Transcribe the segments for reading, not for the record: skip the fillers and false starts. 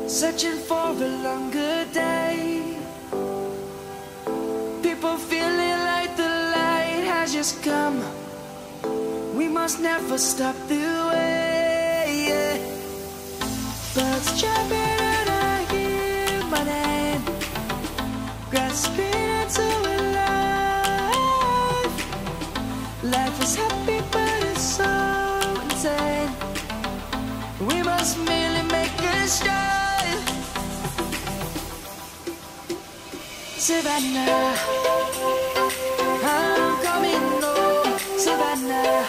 searching for a longer day. People feeling like the light has just come. We must never stop the way, yeah. Birds jumping and I hear my name, grasping into a life. Life is happy but it's so insane. We must merely make a start. Savannah, I'm coming home. Savannah,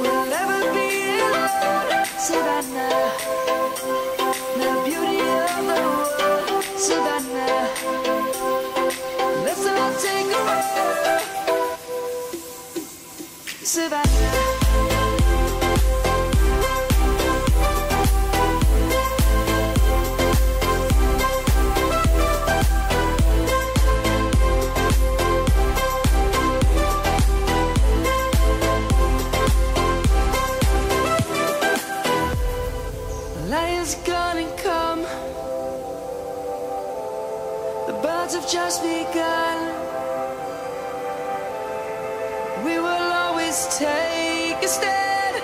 we'll never be alone. Savannah, the beauty of the world. Savannah, let's all take a walk. Savannah. Lion's gonna come. The birds have just begun. We will always take a stand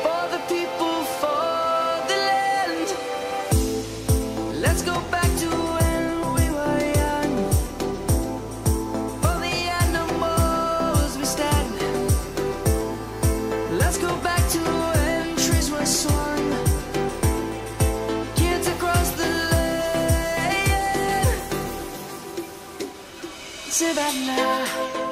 for the people, for the land. Let's go back to when we were young. For the animals we stand. Let's go back to when trees were swung. Kids across the land. Savannah.